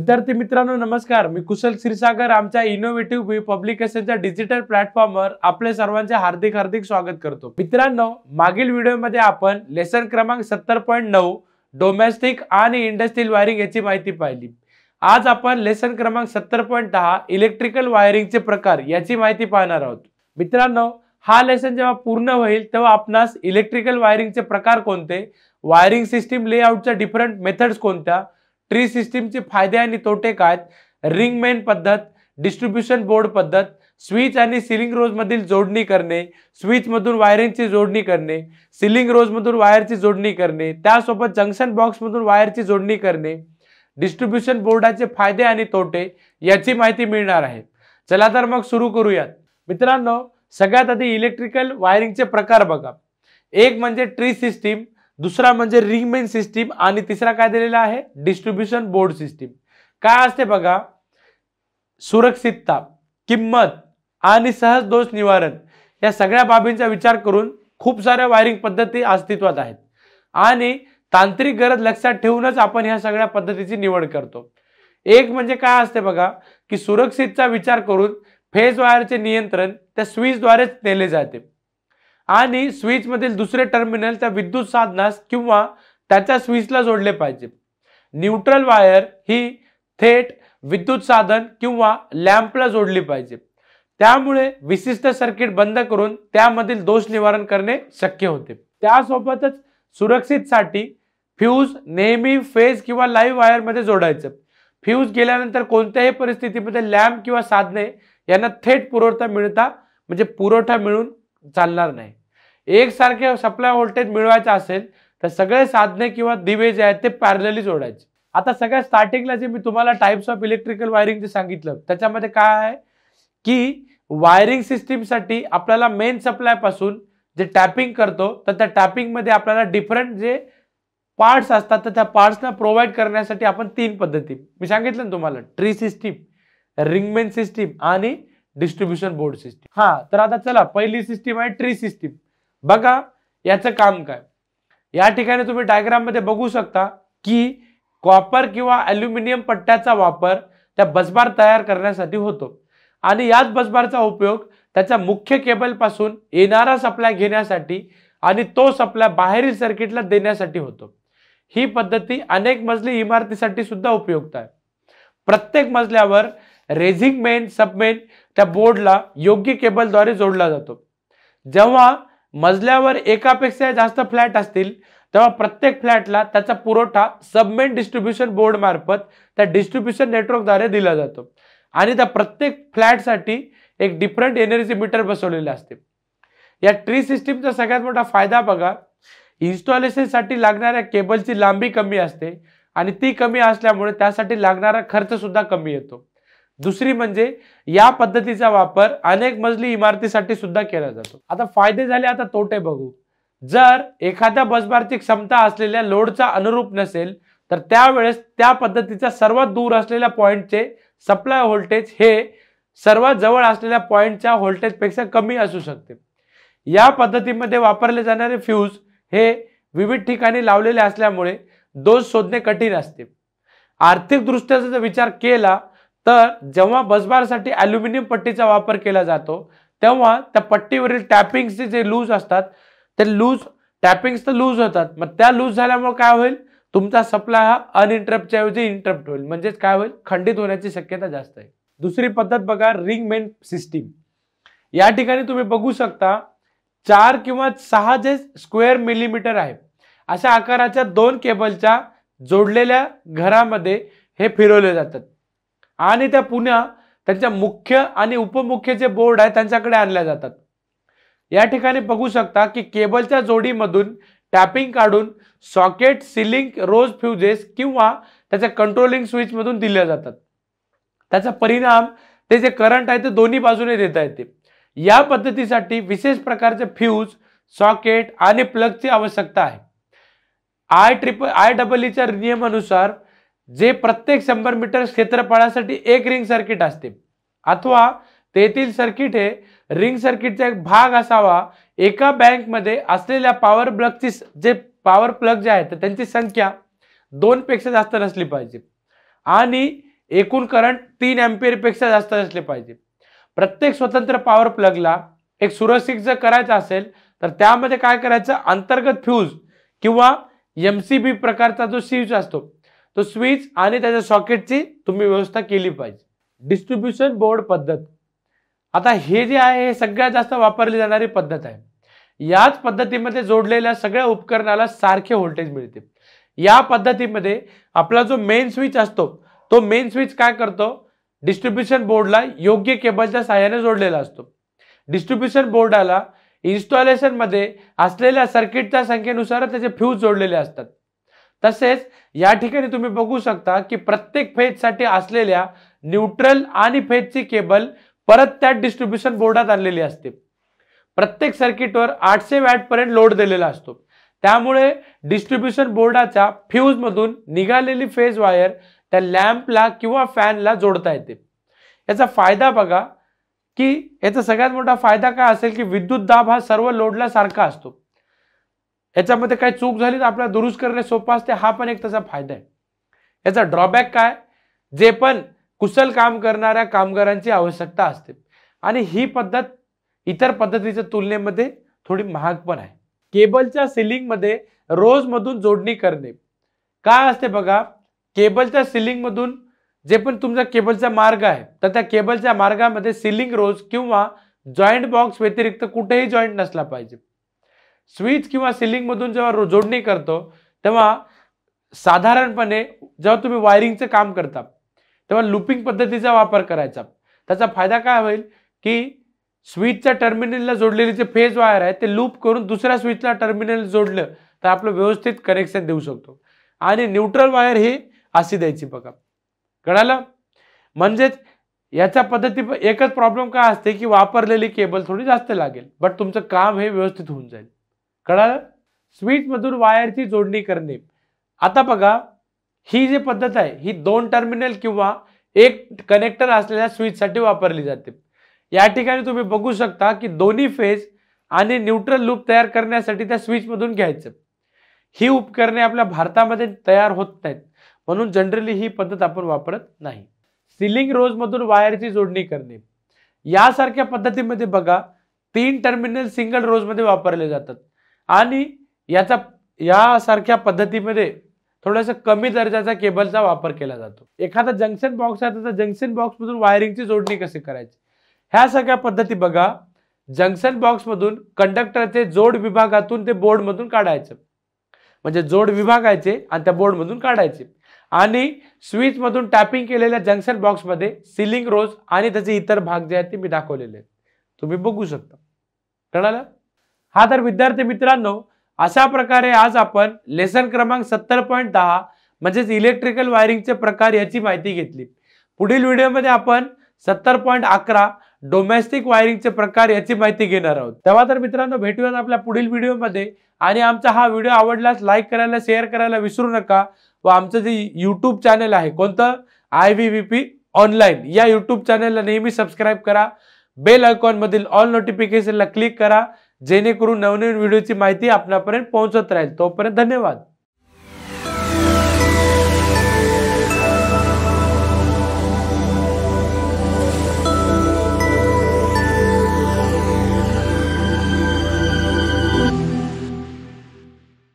विद्यार्थी मित्रांनो नमस्कार, मी कुशल क्षीरसागर आमच्या इनोव्हेटिव्ह बी पब्लिकेशनच्या डिजिटल प्लॅटफॉर्मवर आपले सर्वांचे हार्दिक हार्दिक स्वागत करतो। मित्रांनो, मागील व्हिडिओमध्ये आपण लेसन क्रमांक 70.9 डोमेस्टिक आणि इंडस्ट्रियल वायरिंग याची माहिती पाहिली। आज आपण लेसन क्रमांक 70.10 इलेक्ट्रिकल वायरिंगचे प्रकार याची माहिती पाहणार आहोत। मित्रांनो, हा लेसन जेव्हा पूर्ण होईल तेव्हा आपणास इलेक्ट्रिकल वायरिंगचे प्रकार कोणते, वायरिंग सिस्टीम लेआउटच्या डिफरंट मेथड्स कोणत्या, ट्री सिस्टीमचे फायदे आणि तोटे काय, रिंग मेन पद्धत, डिस्ट्रीब्यूशन बोर्ड पद्धत, स्विच आणि सिलिंग रोज मधील जोडणी करणे, स्विच मधून वायरिंगची जोडणी करणे, सिलिंग रोज मधून वायरची जोडणी करणे, त्यासोबत जंक्शन बॉक्स मधून वायरची जोडणी करणे, डिस्ट्रीब्यूशन बोर्डाचे फायदे आणि तोटे याची माहिती मिळणार आहे। चला तर मग सुरू करूयात। मित्रांनो, सगळ्यात आधी इलेक्ट्रिकल वायरिंगचे प्रकार बघा। एक म्हणजे ट्री सिस्टीम, दुसरा म्हणजे रिंग मेन सिस्टीम आणि तिसरा काय दिलेला आहे, डिस्ट्रीब्यूशन बोर्ड सिस्टीम। काय असते बघा, सुरक्षितता, किंमत आणि सहज दोष निवारण या सगळ्या बाबींचा विचार करून खूप साऱ्या वायरिंग पद्धती अस्तित्वात आहेत आणि तांत्रिक गरज लक्षात ठेवूनच आपण ह्या सगळ्या पद्धतीची निवड करतो। एक म्हणजे काय असते बघा की सुरक्षितचा विचार करून फेज वायरचे नियंत्रण त्या स्विचद्वारे नेले जाते आणि स्विच मधील दुसरे टर्मिनल त्या विद्युत साधनास किंवा त्याच्या स्विचला जोडले पाहिजे। न्यूट्रल वायर ही थेट विद्युत साधन किंवा लॅम्पला जोडली पाहिजे, त्यामुळे विशिष्ट सर्किट बंद करून त्यामधील दोष निवारण करणे शक्य होते। त्यासोबतच सुरक्षितसाठी फ्यूज नेहमी फेज किंवा लाईव्ह वायर मध्ये जोडायचं। फ्यूज गेल्यानंतर कोणत्याही परिस्थितीमध्ये लॅम्प किंवा साधने यांना थेट पुरवठा मिळून चालणार नाही। एकसारखे सप्लाय व्होल्टेज मिळवायचा असेल तर सगळे साधने किंवा दिवे जे आहेत ते पॅरलली जोडायचे। आता सगळ्यात स्टार्टिंगला जे मी तुम्हाला टाइप्स ऑफ इलेक्ट्रिकल वायरिंग सांगितलं त्याच्यामध्ये काय आहे की वायरिंग सिस्टीम साठी आपल्याला मेन सप्लाय पासून जे टॅपिंग करतो तर त्या टॅपिंग मध्ये आपल्याला डिफरंट जे पार्ट्स असतात तर त्या पार्ट्सना प्रोव्हाइड करण्यासाठी आपण तीन पद्धती मी सांगितलं ना तुम्हाला, tree system, ring main system आणि डिस्ट्रीब्यूशन बोर्ड सिस्टीम। तर आता चला, पहिली सिस्टीम आहे ट्री सिस्टीम। बघा याचं काम काय, या ठिकाणी तुम्ही डायग्राम मध्ये बघू शकता की कॉपर किंवा अल्युमिनियम पट्ट्याचा वापर त्या बसबार तयार करण्यासाठी होतो आणि याच बसबारचा उपयोग त्याच्या मुख्य केबल पासून येणारा सप्लाय घेण्यासाठी आणि तो सप्लाय बाहेरील सर्किटला देण्यासाठी होतो। ही पद्धती अनेक मजली इमारतीसाठी सुद्धा उपयुक्त आहे। प्रत्येक मजल्यावर रेझिंग मेन सबमेन त्या बोर्डला योग्य केबलद्वारे जोडला जातो। जेव्हा मजल्यावर एकापेक्षा जास्त फ्लॅट असतील तेव्हा प्रत्येक फ्लॅटला त्याचा पुरवठा सबमेन डिस्ट्रीब्यूशन बोर्ड मार्फत त्या डिस्ट्रीब्यूशन नेटवर्कद्वारे दिला जातो आणि त्या प्रत्येक फ्लॅटसाठी एक डिफरंट एनर्जी मीटर बसवलेले असते। या ट्री सिस्टीमचा सगळ्यात मोठा फायदा बघा, इन्स्टॉलेशनसाठी लागणाऱ्या केबलची लांबी कमी असते आणि ती कमी असल्यामुळे त्यासाठी लागणारा खर्च सुद्धा कमी येतो। दुसरी म्हणजे या पद्धतीचा वापर अनेक मजली इमारतीसाठी सुद्धा केला जातो। आता फायदे झाले, आता तोटे बघू। जर एखाद्या बसबारची क्षमता असलेल्या लोडचा अनुरूप नसेल तर त्यावेळेस त्या पद्धतीचा सर्वात दूर असलेल्या पॉइंटचे सप्लाय व्होल्टेज हे सर्वात जवळ असलेल्या पॉइंटच्या व्होल्टेज पेक्षा कमी असू शकते। या पद्धतीमध्ये वापरले जाणारे फ्यूज हे विविध ठिकाणी लावलेले असल्यामुळे दोष शोधणे कठीण असते। आर्थिक दृष्ट्या जर विचार केला तर जेव्हा बसबारसाठी अल्युमिनियम पट्टीचा वापर केला जातो तेव्हा त्या पट्टीवरील टॅपिंग्सचे जे लूज असतात ते टॅपिंग्स तर लूज होतात, मग त्या लूज झाल्यामुळे काय होईल, तुमचा सप्लाय हा अनइंटरप्टच्या ऐवजी इंटरप्ट होईल, म्हणजेच काय होईल, खंडित होण्याची शक्यता जास्त आहे। दुसरी पद्धत बघा, रिंग मेन सिस्टीम। या ठिकाणी तुम्ही बघू शकता 4 किंवा 6 जे स्क्वेअर मिलीमीटर आहे अशा आकाराच्या दोन केबलच्या जोडलेल्या घरामध्ये हे फिरवले जातात आणि त्या पुन्हा त्यांच्या मुख्य आणि उपमुख्य जे बोर्ड आहे त्यांच्याकडे आणल्या जातात। या ठिकाणी बघू शकता की केबलच्या जोडीमधून टॅपिंग काढून सॉकेट, सिलिंग रोज फ्यूजेस किंवा त्याच्या कंट्रोलिंग स्विच मधून दिल्या जातात। त्याचा परिणाम ते जे करंट आहे ते दोन्ही बाजूने देता येते। या पद्धतीसाठी विशेष प्रकारचे फ्यूज, सॉकेट आणि प्लगची आवश्यकता आहे। IEEE च्या नियमानुसार जे प्रत्येक 100 मीटर क्षेत्रफळासाठी एक रिंग सर्किट असते अथवा तेथील सर्किट हे रिंग सर्किटचा एक भाग असावा। एका बँक मध्ये असलेल्या पॉवर प्लग जे आहेत त्यांची संख्या 2 पेक्षा जास्त नसली पाहिजे आणि एकूण करंट 3 एम्पियर पेक्षा जास्त असले पाहिजे. प्रत्येक स्वतंत्र पॉवर प्लगला एक सुरक्षित जर करायचं असेल तर त्यामध्ये काय करायचं, अंतर्गत फ्यूज किंवा MCB प्रकारचा जो स्विच असतो तो स्विच आणि त्याच्या सॉकेटची तुम्ही व्यवस्था केली पाहिजे. डिस्ट्रीब्युशन बोर्ड पद्धत, आता हे जे आहे हे सगळ्यात जास्त वापरली जाणारी पद्धत आहे. याच पद्धतीमध्ये जोडलेल्या सगळ्या उपकरणाला सारखे व्होल्टेज मिळते. या पद्धतीमध्ये आपला जो मेन स्विच असतो तो मेन स्विच काय करतो, डिस्ट्रीब्युशन बोर्डला योग्य केबलच्या सहाय्याने जोडलेला असतो. डिस्ट्रीब्युशन बोर्डाला इन्स्टॉलेशन मध्ये असलेल्या सर्किटच्या संख्येनुसार त्याचे फ्यूज जोडलेले असतात. तसेच या ठिकाणी तुम्ही बघू शकता की प्रत्येक फेजसाठी असलेल्या न्यूट्रल आणि फेजची केबल परत त्या डिस्ट्रीब्युशन बोर्डात आणलेली असते. प्रत्येक सर्किटवर 800 वॅट पर्यंत लोड दिलेला असतो. त्यामुळे डिस्ट्रीब्युशन बोर्डाच्या फ्यूज मधून निघालेली फेज वायर त्या लॅम्पला किंवा फॅनला जोडता येते. याचा फायदा बघा की याचा सगळ्यात मोठा फायदा काय असेल की विद्युत दाब हा सर्व लोडला सारखा असतो. याच्यामध्ये काही चूक झाली तर आपल्याला दुरुस्त करणे सोपं असते, हा पण एक त्याचा फायदा आहे. याचा ड्रॉबॅक काय, जे पण कुशल काम करणाऱ्या कामगारांची आवश्यकता असते आणि ही पद्धत इतर पद्धतीच्या तुलनेमध्ये थोडी महाग पण आहे. केबलच्या सिलिंग मध्ये रोज मधून जोडणी करणे काय असते बघा, केबलच्या सिलिंग मधून जे पण तुमचा केबलचा मार्ग आहे तर त्या केबलच्या मार्गामध्ये सिलिंग रोज किंवा जॉईंट बॉक्स व्यतिरिक्त कुठेही जॉईंट नसला पाहिजे. स्विच किंवा सिलिंग मधून जेव्हा जोडणी करतो तेव्हा साधारणपणे जेव्हा तुम्ही वायरिंगचं काम करता तेव्हा लूपिंग पद्धतीचा वापर करायचा. त्याचा फायदा काय होईल की स्विचच्या टर्मिनलला जोडलेले जे फेज वायर आहे ते लूप करून दुसऱ्या स्विचला टर्मिनल जोडलं तर आपलं व्यवस्थित कनेक्शन देऊ शकतो. आणि न्यूट्रल वायर ही अशी द्यायची बघा, कळालं. म्हणजेच याच्या पद्धती एकच प्रॉब्लेम काय असते की वापरलेली केबल थोडी जास्त लागेल, बट तुमचं काम हे व्यवस्थित होऊन जाईल. कळालं. स्विच मधून वायरची जोडणी करणे, आता बघा ही जी पद्धत आहे ही 2 टर्मिनल किंवा एक कनेक्टर असलेल्या स्विच साठी वापरली जाते. या ठिकाणी तुम्ही बघू शकता की दोन्ही फेज आणि न्यूट्रल लूप तयार करण्यासाठी त्या स्विच मधून घ्यायचं. ही उपकरणे आपल्या भारतामध्ये तयार होत नाहीत म्हणून जनरली ही पद्धत आपण वापरत नाही. सिलिंग रोज मधून वायरची जोडणी करणे, यासारख्या पद्धतीमध्ये बघा 3 टर्मिनल सिंगल रोज मध्ये वापरले जातात आणि यासारख्या पद्धतीमध्ये थोडासा कमी दर्जाचा केबलचा वापर केला जातो. एखादा जंक्शन बॉक्स आहे तर जंक्शन बॉक्स मधून वायरिंगची जोडणी कशी करायची, ह्या सगळ्या पद्धती बघा. जंक्शन बॉक्स मधून कंडक्टरचे जोड विभागातून ते बोर्ड मधून काढायचं, म्हणजे जोड विभागायचे आणि त्या बोर्ड मधून काढायचे. आणि स्विच मधून टॅपिंग केलेल्या जंक्शन बॉक्स मध्ये सिलिंग रोज आणि त्याचे इतर भाग जे आहेत ते मी दाखवलेले आहेत, तुम्ही बघू शकता. कळालं. हा तर विद्यार्थी मित्रांनो अशा प्रकारे आज आपण लेसन क्रमांक 70.10 म्हणजेच इलेक्ट्रिकल वायरिंगचे प्रकार याची माहिती घेतली. पुढील व्हिडिओमध्ये आपण 70.11 डोमेस्टिक वायरिंगचे प्रकार याची माहिती घेणार आहोत. तेव्हा तर मित्रांनो भेटूयात आपल्या पुढील व्हिडिओमध्ये. आणि आमचा हा व्हिडिओ आवडल्यास लाईक करायला, शेअर करायला विसरू नका. व आमचं जे यूट्यूब चॅनल आहे कोणतं, IVVP ऑनलाईन, या यूट्यूब चॅनलला नेहमी सबस्क्राईब करा. बेल आयकॉन मधील ऑल नोटिफिकेशनला क्लिक करा जेणेकरून नवनवीन व्हिडिओची माहिती आपल्यापर्यंत पोहोचत राहील. तोपर्यंत धन्यवाद.